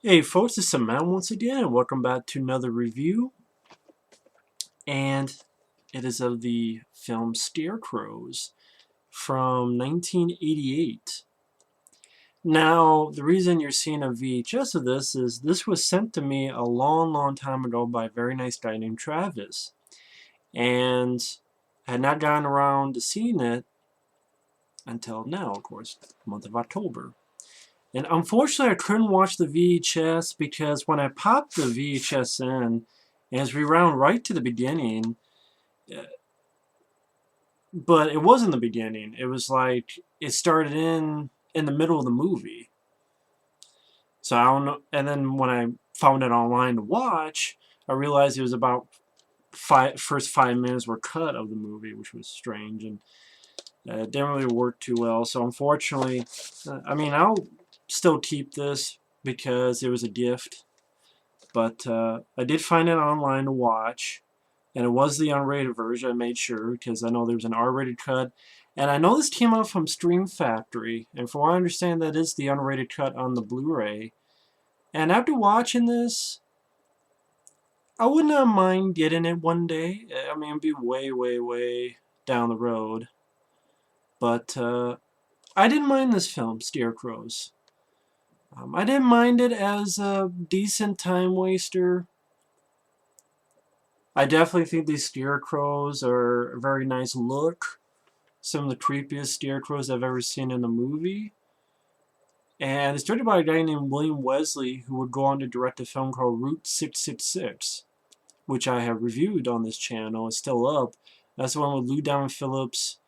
Hey folks, it's Matt once again, and welcome back to another review. And it is of the film Scarecrows from 1988. Now, the reason you're seeing a VHS of this is this was sent to me a long, long time ago by a very nice guy named Travis. And I had not gotten around to seeing it until now, of course, the month of October. And unfortunately, I couldn't watch the VHS because when I popped the VHS in, as we round right to the beginning, uh, but it wasn't the beginning. It was like it started in the middle of the movie. So I don't know. And then when I found it online to watch, I realized it was about first 5 minutes were cut of the movie, which was strange and it didn't really work too well. So unfortunately, I mean, I'll still keep this because it was a gift. But I did find it online to watch, and it was the unrated version. I made sure because I know there was an R-rated cut, and I know this came out from Stream Factory, and from what I understand, that is the unrated cut on the Blu-ray. And after watching this, I would not mind getting it one day. I mean, it'd be way, way, way down the road, but I didn't mind this film, Scarecrows. I didn't mind it as a decent time waster. I definitely think these scarecrows are a very nice look. Some of the creepiest scarecrows I've ever seen in a movie. And it's directed by a guy named William Wesley, who would go on to direct a film called Route 666, which I have reviewed on this channel. It's still up. That's the one with Lou Diamond Phillips,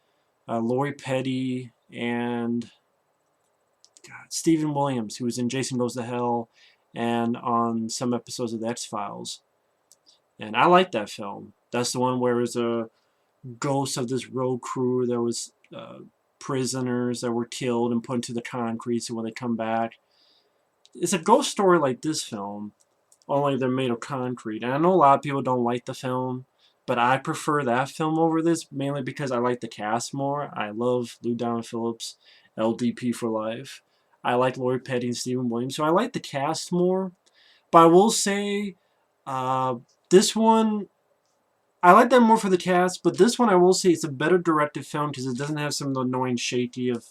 Lori Petty, and Stephen Williams, who was in Jason Goes to Hell and on some episodes of The X-Files. And I like that film. That's the one where there's a ghost of this road crew that was prisoners that were killed and put into the concrete, so when they come back, it's a ghost story like this film, only they're made of concrete. And I know a lot of people don't like the film, but I prefer that film over this, mainly because I like the cast more. I love Lou Diamond Phillips, LDP for life. I like Lori Petty and Stephen Williams, so I like the cast more. But I will say, uh, this one, I like that more for the cast, but this one I will say it's a better directed film because it doesn't have some of the annoying shaky of.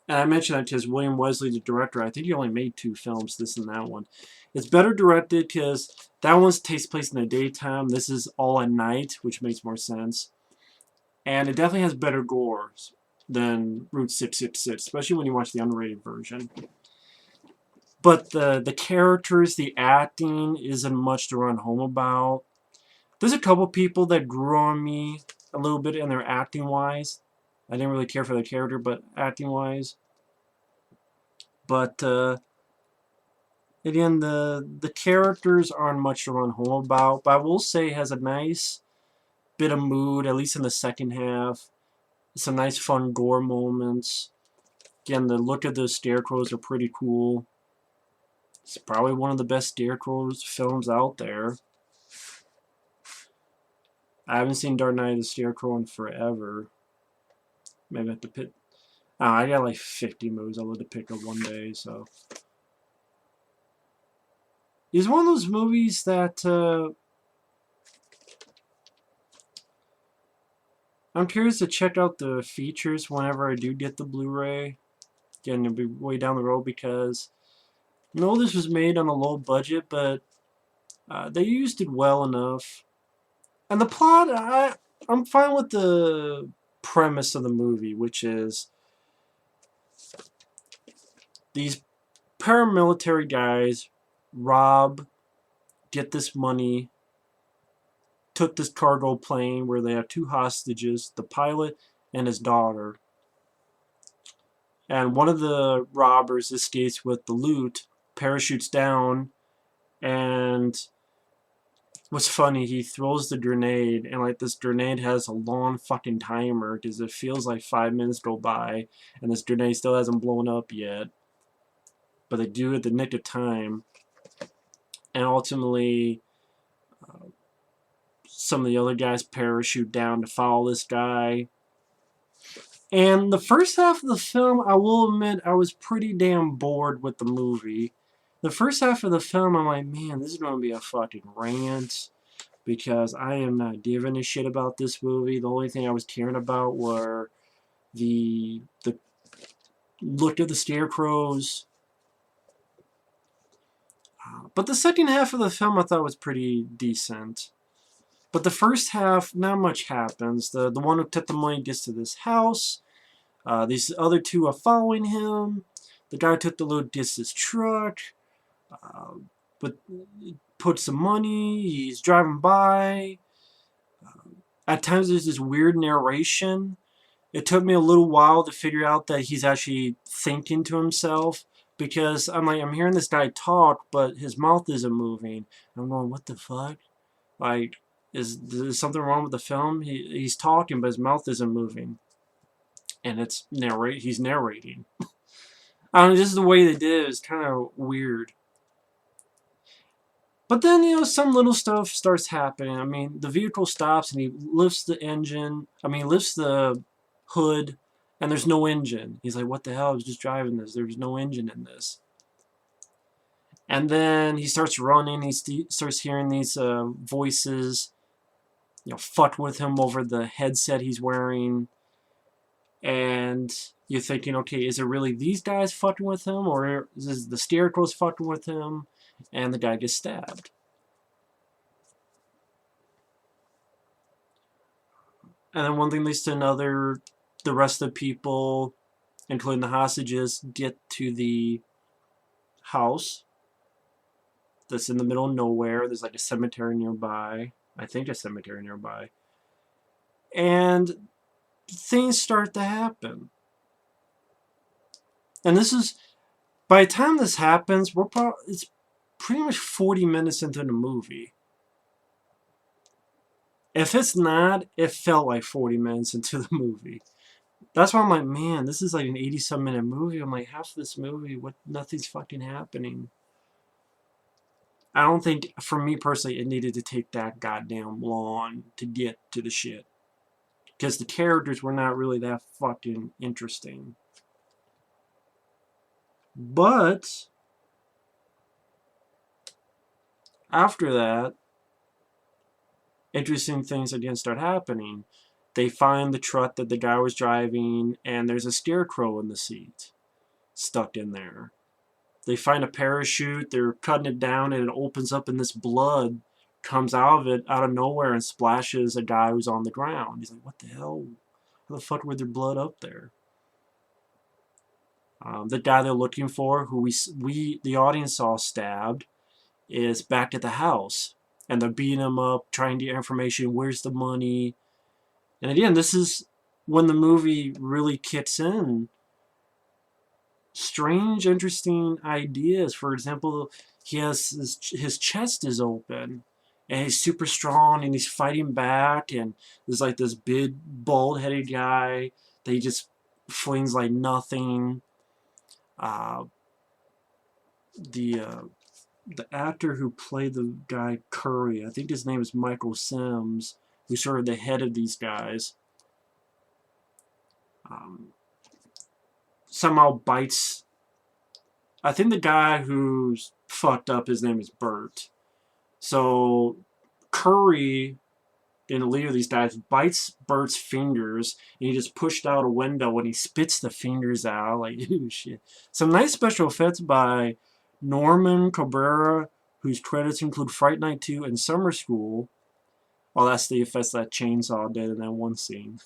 And I mentioned that because William Wesley, the director, I think he only made 2 films, this and that one. It's better directed because that one takes place in the daytime. This is all at night, which makes more sense. And it definitely has better gore than Route 666, especially when you watch the unrated version. But the characters, the acting isn't much to run home about. There's a couple people that grew on me a little bit in their acting wise. I didn't really care for the character, but acting wise. But again, the characters aren't much to run home about. But I will say it has a nice bit of mood, at least in the second half. Some nice fun gore moments. Again, the look of the scarecrows are pretty cool. It's probably one of the best scarecrows films out there. I haven't seen Dark Knight of the Scarecrow in forever. Maybe I have to pick. Oh, I got like 50 movies I'll have to pick up one day, so. It's one of those movies that I'm curious to check out the features whenever I do get the Blu-ray. Again, it'll be way down the road because I know this was made on a low budget, but they used it well enough. And the plot, I'm fine with the premise of the movie, which is these paramilitary guys rob, get this money, took this cargo plane where they have 2 hostages, the pilot and his daughter. And one of the robbers escapes with the loot, parachutes down, and what's funny, he throws the grenade, and like this grenade has a long fucking timer because it feels like 5 minutes go by, and this grenade still hasn't blown up yet. But they do it at the nick of time, and ultimately, some of the other guys parachute down to follow this guy. And the first half of the film, I will admit, I was pretty damn bored with the movie. The first half of the film, I'm like, man, this is going to be a fucking rant because I am not giving a shit about this movie. The only thing I was caring about were the look of the scarecrows. But the second half of the film I thought was pretty decent. But the first half, not much happens. The one who took the money gets to this house. These other two are following him. The guy who took the loot gets his truck. Uh, but puts some money. He's driving by. At times there's this weird narration. It took me a little while to figure out that he's actually thinking to himself because I'm like, I'm hearing this guy talk, but his mouth isn't moving. I'm going, what the fuck? Like, is something wrong with the film? He's talking, but his mouth isn't moving, and he's narrating. I don't know, just the way they did it is kind of weird. But then, some little stuff starts happening. I mean, the vehicle stops and he lifts the engine. I mean, lifts the hood, and there's no engine. He's like, what the hell? I was just driving this. There's no engine in this. And then he starts running. He starts hearing these voices, fuck with him over the headset he's wearing. And you're thinking, okay, is it really these guys fucking with him, or is the Scarecrows fucking with him? And the guy gets stabbed. And then one thing leads to another. The rest of the people, including the hostages, get to the house that's in the middle of nowhere. There's like a cemetery nearby. I think a cemetery nearby. And things start to happen. And this is, by the time this happens, it's pretty much 40 minutes into the movie. If it's not, it felt like 40 minutes into the movie. That's why I'm like, man, this is like an 80-some minute movie. I'm like, half this movie, nothing's fucking happening. I don't think, for me personally, it needed to take that goddamn long to get to the shit. Because the characters were not really that fucking interesting. But after that, interesting things again start happening. They find the truck that the guy was driving, and there's a scarecrow in the seat, stuck in there. They find a parachute, they're cutting it down, and it opens up, and this blood comes out of it, out of nowhere, and splashes a guy who's on the ground. He's like, what the hell? How the fuck was there blood up there? The guy they're looking for, who the audience saw stabbed, is back at the house. And they're beating him up, trying to get information. Where's the money? And again, this is when the movie really kicks in. Strange, interesting ideas. For example, he has his chest is open, and he's super strong, and he's fighting back. And there's like this big, bald-headed guy that he just flings like nothing. The actor who played the guy Curry, I think his name is Michael Sims, who's sort of the head of these guys, somehow bites. I think the guy who's fucked up, his name is Bert. So Curry, in the leader of these guys, bites Bert's fingers, and he just pushed out a window, and he spits the fingers out. Like, ooh, shit. Some nice special effects by Norman Cabrera, whose credits include Fright Night 2 and Summer School. Well, that's the effects that Chainsaw did in that one scene.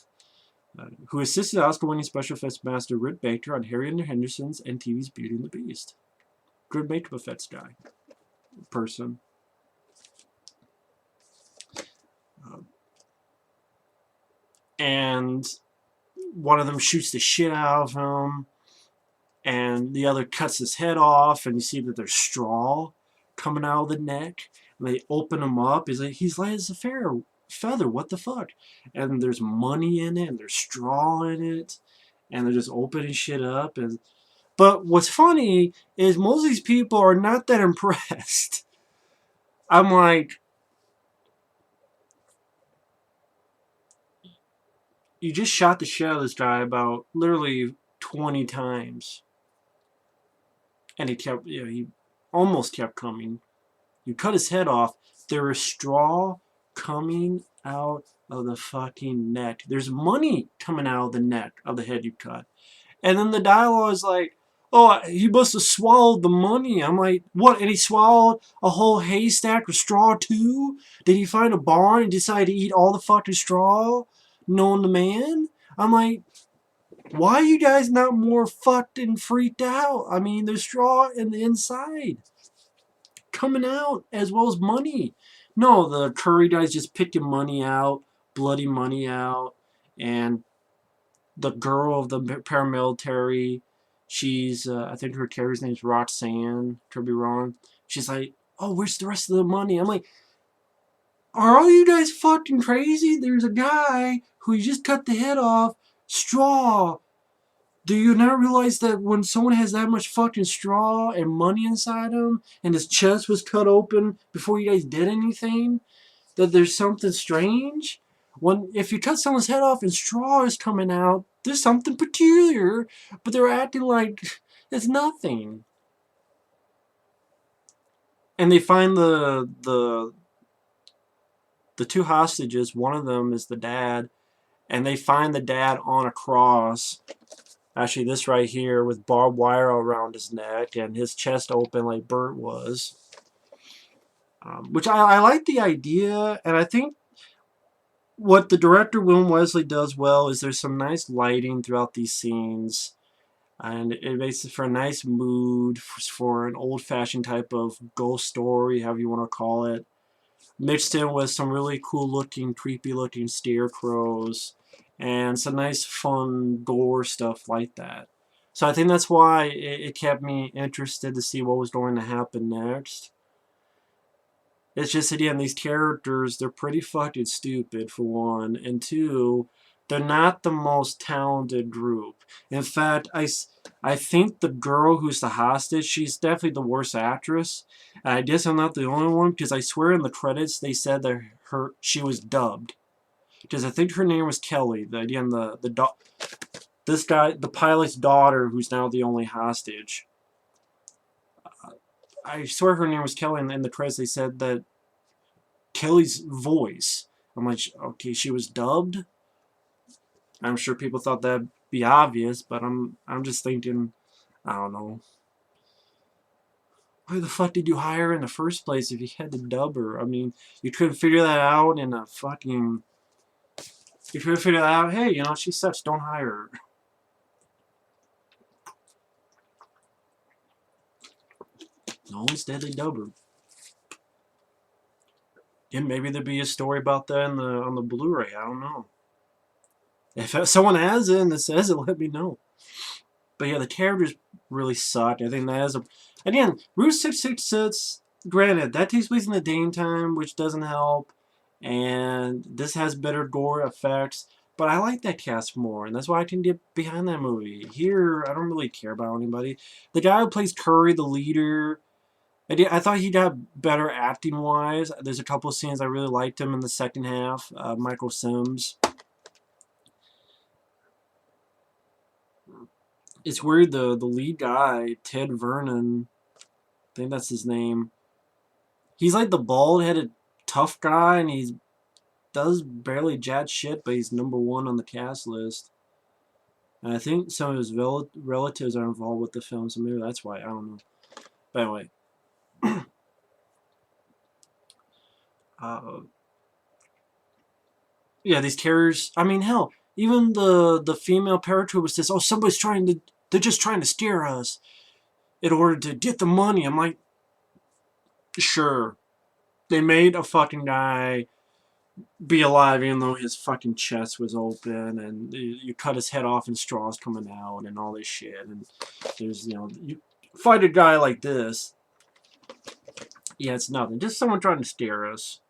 Who assisted Oscar-winning special effects master Rick Baker on Harry and the Hendersons and TV's Beauty and the Beast. Good makeup effects guy. Person. And one of them shoots the shit out of him, and the other cuts his head off, and you see that there's straw coming out of the neck, and they open him up. He's light as a feather, what the fuck? And there's money in it, and there's straw in it, and they're just opening shit up. But what's funny is most of these people are not that impressed. I'm like, you just shot the shit out of this guy about literally 20 times. And he kept, almost kept coming. You cut his head off, there is straw coming out of the fucking neck. There's money coming out of the neck of the head you cut. And then the dialogue is like, oh, he must have swallowed the money. I'm like, what? And he swallowed a whole haystack of straw too? Did he find a barn and decide to eat all the fucking straw? Knowing the man? I'm like, why are you guys not more fucked and freaked out? I mean, there's straw in the inside coming out as well as money. No, the Curry guy's just picking money out, bloody money out, and the girl of the paramilitary, she's, I think her character's name's Roxanne, could be wrong. She's like, oh, where's the rest of the money? I'm like, are all you guys fucking crazy? There's a guy who you just cut the head off, straw. Do you not realize that when someone has that much fucking straw and money inside him, and his chest was cut open before you guys did anything, that there's something strange? If you cut someone's head off and straw is coming out, there's something peculiar, but they're acting like it's nothing. And they find the two hostages. One of them is the dad, and they find the dad on a cross. Actually, this right here with barbed wire around his neck and his chest open like Bert was. Which I like the idea, and I think what the director William Wesley does well is there's some nice lighting throughout these scenes, and it makes it for a nice mood for an old-fashioned type of ghost story, however you want to call it, mixed in with some really cool-looking, creepy-looking scarecrows and some nice, fun gore stuff like that. So I think that's why it kept me interested to see what was going to happen next. It's just, again, these characters, they're pretty fucking stupid, for one. And two, they're not the most talented group. In fact, I think the girl who's the hostage, she's definitely the worst actress. And I guess I'm not the only one, because I swear in the credits they said that she was dubbed. Because I think her name was Kelly. Again, this guy, the pilot's daughter, who's now the only hostage. I swear her name was Kelly, and in the credits they said that Kelly's voice. I'm like, okay, she was dubbed? I'm sure people thought that'd be obvious, but I'm just thinking, I don't know. Why the fuck did you hire her in the first place if you had to dub her? I mean, you couldn't figure that out in a fucking... You could figure out, hey, you know, she sucks, don't hire her. No, instead they dub her. And maybe there'd be a story about that on the Blu-ray. I don't know. If someone has it and it says it, let me know. But yeah, the characters really suck. I think that has a... Again, Route 666, granted, that takes place in the daytime, which doesn't help. And this has better gore effects. But I like that cast more, and that's why I can get behind that movie. Here, I don't really care about anybody. The guy who plays Curry, the leader... I thought he got better acting-wise. There's a couple of scenes I really liked him in the second half. Michael Sims. It's weird, the lead guy, Ted Vernon, I think that's his name. He's like the bald-headed tough guy, and he does barely jack shit, but he's #1 on the cast list. And I think some of his relatives are involved with the film, so maybe that's why. I don't know. But anyway. Yeah, these terrors. I mean, hell, even the female paratrooper says, "Oh, they're just trying to scare us in order to get the money." I'm like, sure, they made a fucking guy be alive even though his fucking chest was open, and you cut his head off and straws coming out and all this shit. And there's, you know, you fight a guy like this. Yeah, it's nothing. Just someone trying to scare us.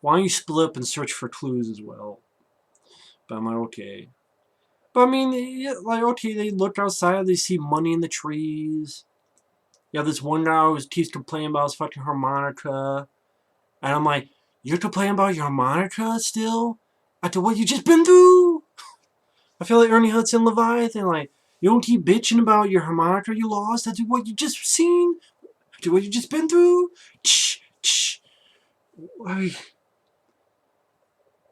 Why don't you split up and search for clues as well? But I'm like, okay. But I mean, yeah, like, okay, they look outside, they see money in the trees. Yeah, this one guy who keeps complaining about his fucking harmonica. And I'm like, you're complaining about your harmonica still? After what you just been through? I feel like Ernie Hudson Leviathan, like, you don't keep bitching about your harmonica you lost after what you just seen? What you just been through?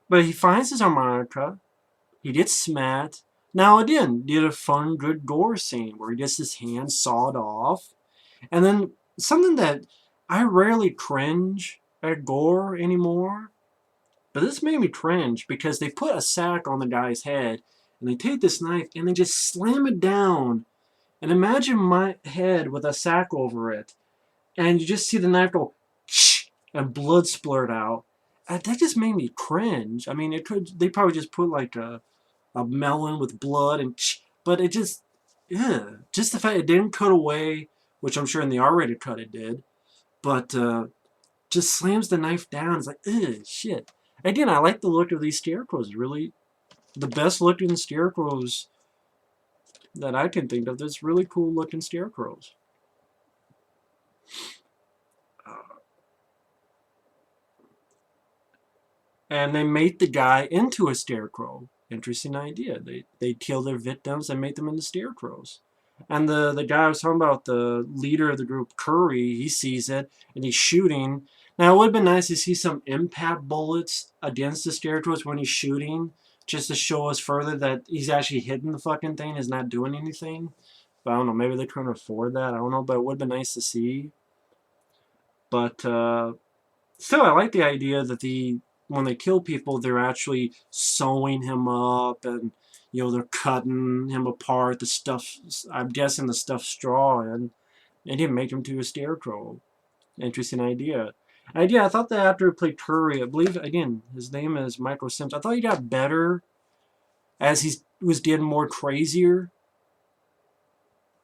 But he finds his harmonica. He gets smacked. Now again, did a fun, good gore scene where he gets his hand sawed off. And then something that I rarely cringe at Gore anymore, but this made me cringe because they put a sack on the guy's head and they take this knife and they just slam it down. And imagine my head with a sack over it. And you just see the knife go and blood splurt out. And that just made me cringe. I mean, they probably just put like a melon with blood but it just, yeah, just the fact it didn't cut away, which I'm sure in the R-rated cut it did, but just slams the knife down. It's like, ugh, shit. Again, I like the look of these scarecrows. Really, the best looking scarecrows that I can think of. There's really cool looking scarecrows. And they made the guy into a scarecrow. Interesting idea. They kill their victims and make them into scarecrows. And the guy I was talking about, the leader of the group, Curry, he sees it and he's shooting. Now it would have been nice to see some impact bullets against the scarecrows when he's shooting, just to show us further that he's actually hitting the fucking thing, is not doing anything. But I don't know, maybe they couldn't afford that. I don't know, but it would have been nice to see. But still, I like the idea that when they kill people, they're actually sewing him up and, you know, they're cutting him apart. The stuff, I'm guessing the stuff straw, and they didn't make him to a scarecrow. Interesting idea. Idea, I thought the actor who played Curry, I believe, again, his name is Michael Sims. I thought he got better as he was getting more crazier.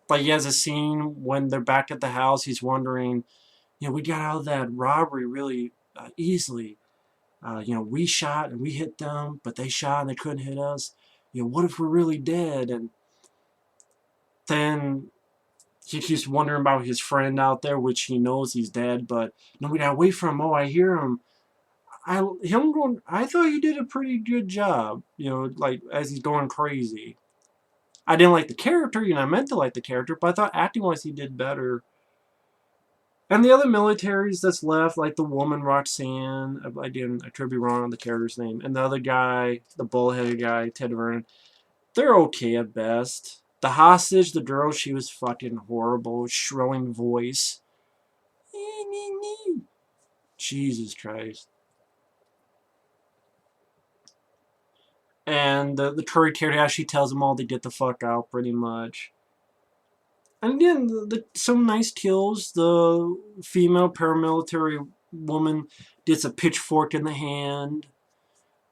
Like, he has a scene when they're back at the house, he's wondering, you know, we got out of that robbery really easily. You know, we shot and we hit them, but they shot and they couldn't hit us. You know, what if we're really dead? And then he keeps wondering about his friend out there, which he knows he's dead, but no, we gotta wait for him. Oh, I hear him. I thought he did a pretty good job, you know, like as he's going crazy. I didn't like the character, you know, I meant to like the character, but I thought acting-wise he did better. And the other militaries that's left, like the woman Roxanne, I could be wrong on the character's name, and the other guy, the bull-headed guy, Ted Vernon, they're okay at best. The hostage, the girl, she was fucking horrible, shrilling voice. Jesus Christ. And the Curry character, she tells them all to get the fuck out, pretty much. And again, some nice kills. The female paramilitary woman gets a pitchfork in the hand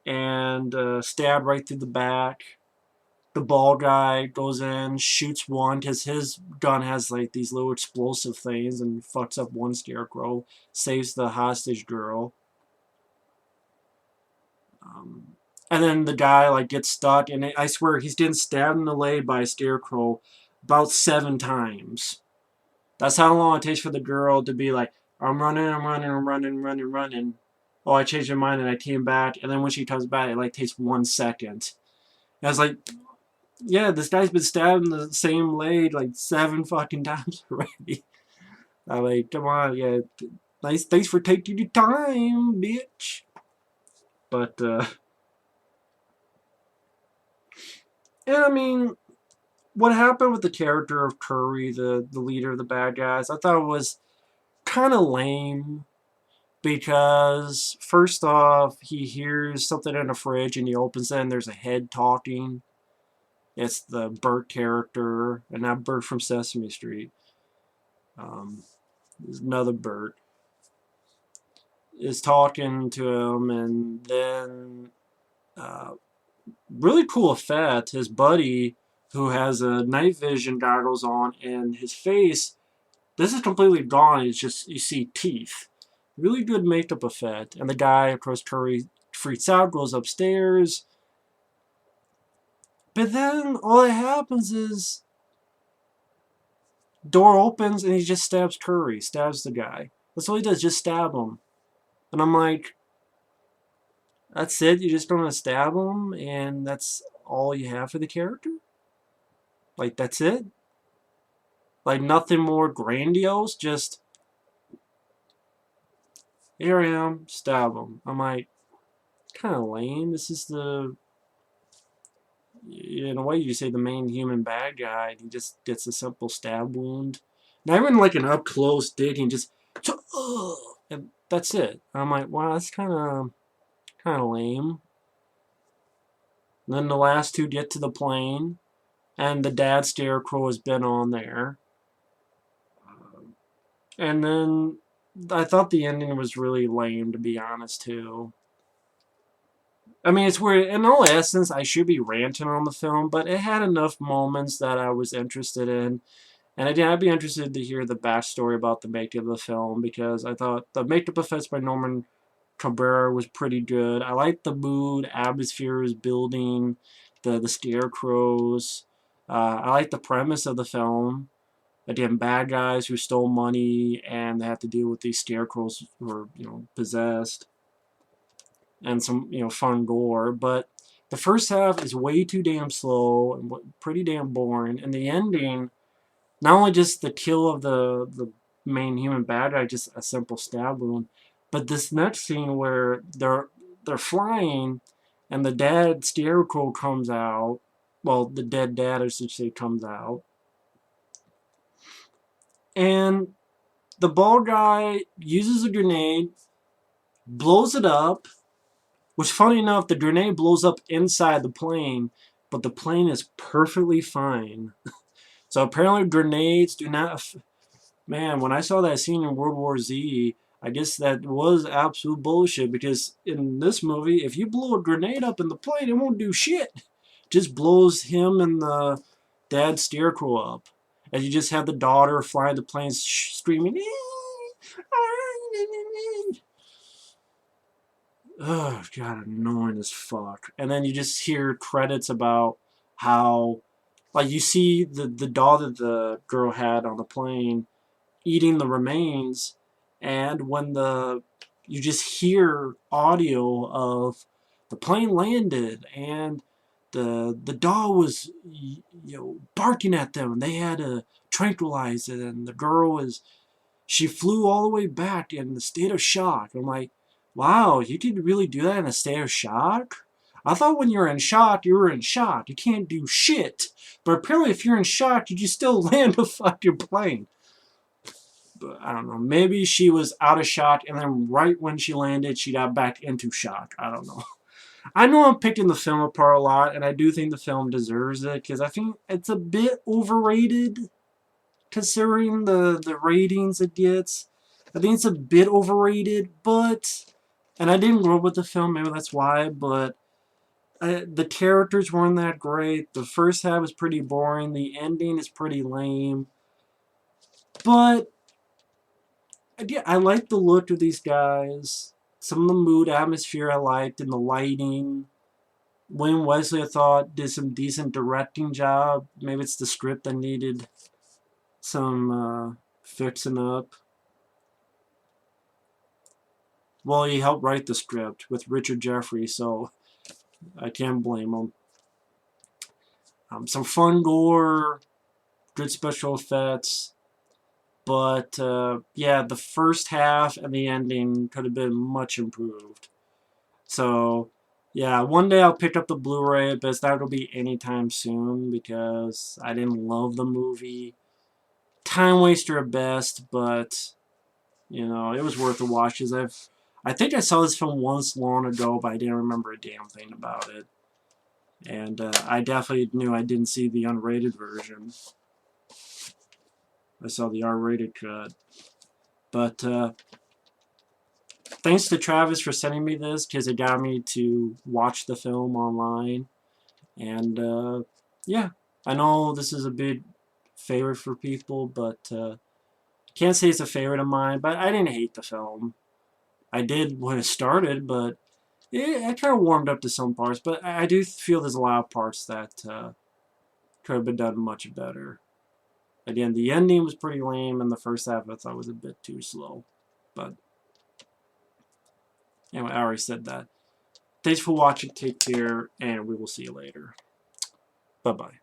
and stabbed right through the back. The ball guy goes in, shoots one because his gun has like these little explosive things and fucks up one scarecrow, saves the hostage girl. And then the guy like gets stuck, and I swear he's getting stabbed in the leg by a scarecrow about 7 times. That's how long it takes for the girl to be like, I'm running, I'm running, I'm running, running, running. Oh, I changed my mind and I came back. And then when she comes back, it like takes 1 second. And I was like, yeah, this guy's been stabbed in the same leg like 7 fucking times already. I'm like, come on, yeah, nice, thanks for taking your time, bitch. But, and I mean, what happened with the character of Curry, the leader of the bad guys, I thought it was kind of lame. Because, first off, he hears something in the fridge and he opens it and there's a head talking. It's the Bert character, and not Bert from Sesame Street. There's another Bert. Is talking to him, and then really cool effect. His buddy, who has a night vision goggles on, and his face, this is completely gone. It's just, you see teeth. Really good makeup effect. And the guy, of course, Curry, freaks out, goes upstairs. But then all that happens is door opens and he just stabs Curry, stabs the guy. That's all he does, just stab him. And I'm like, that's it? You're just going to stab him and that's all you have for the character? Like, that's it? Like, nothing more grandiose? Just Here I am, stab him. I'm like, kind of lame. This is in a way, you say the main human bad guy. He just gets a simple stab wound. Not even like an up close digging, just, and that's it. I'm like, wow, that's kind of lame. And then the last two get to the plane, and the dad Scarecrow has been on there. And then I thought the ending was really lame, to be honest, too. I mean, it's weird. In all essence, I should be ranting on the film, but it had enough moments that I was interested in. And again, I'd be interested to hear the backstory about the making of the film, because I thought the makeup effects by Norman Cabrera was pretty good. I liked the mood, atmosphere is building, the scarecrows. I like the premise of the film. Again, bad guys who stole money and they have to deal with these scarecrows who are, possessed. And some, fun gore. But the first half is way too damn slow and pretty damn boring. And the ending, not only just the kill of the main human bad guy, just a simple stab wound, but this next scene where they're flying and the dad Scarecrow comes out. Well, the dead dad, I should say, comes out. And the bald guy uses a grenade, blows it up, which, funny enough, the grenade blows up inside the plane, but the plane is perfectly fine. So apparently grenades do not... Man, when I saw that scene in World War Z, I guess that was absolute bullshit, because in this movie, if you blow a grenade up in the plane, it won't do shit. It just blows him and the dad Scarecrow up. And you just have the daughter flying the plane screaming... Oh, God, annoying as fuck. And then you just hear credits about how, like, you see the doll that the girl had on the plane eating the remains, and when you just hear audio of the plane landed, and the doll was, barking at them, and they had to tranquilize it, and the girl she flew all the way back in a state of shock. I'm like, wow, you could really do that in a state of shock? I thought when you're in shock, you were in shock. You can't do shit. But apparently if you're in shock, you just still land a fucking plane. But I don't know. Maybe she was out of shock, and then right when she landed, she got back into shock. I don't know. I know I'm picking the film apart a lot, and I do think the film deserves it, because I think it's a bit overrated, considering the ratings it gets. I think it's a bit overrated, but... And I didn't grow up with the film, maybe that's why, but... the characters weren't that great. The first half is pretty boring. The ending is pretty lame. But... yeah, I like the look of these guys. Some of the mood, atmosphere I liked, and the lighting. William Wesley, I thought, did some decent directing job. Maybe it's the script that needed some fixing up. Well, he helped write the script with Richard Jeffrey, so I can't blame him. Some fun gore, good special effects, but yeah, the first half and the ending could have been much improved. So yeah, one day I'll pick up the Blu-ray, but it's not going to be anytime soon, because I didn't love the movie. Time waster at best, but it was worth a watch, because I think I saw this film once long ago, but I didn't remember a damn thing about it. And I definitely knew I didn't see the unrated version. I saw the R-rated cut. But thanks to Travis for sending me this, because it got me to watch the film online. And yeah, I know this is a big favorite for people, but can't say it's a favorite of mine, but I didn't hate the film. I did when it started, but I kind of warmed up to some parts. But I do feel there's a lot of parts that could have been done much better. Again, the ending was pretty lame, and the first half I thought was a bit too slow. But anyway, I already said that. Thanks for watching, take care, and we will see you later. Bye-bye.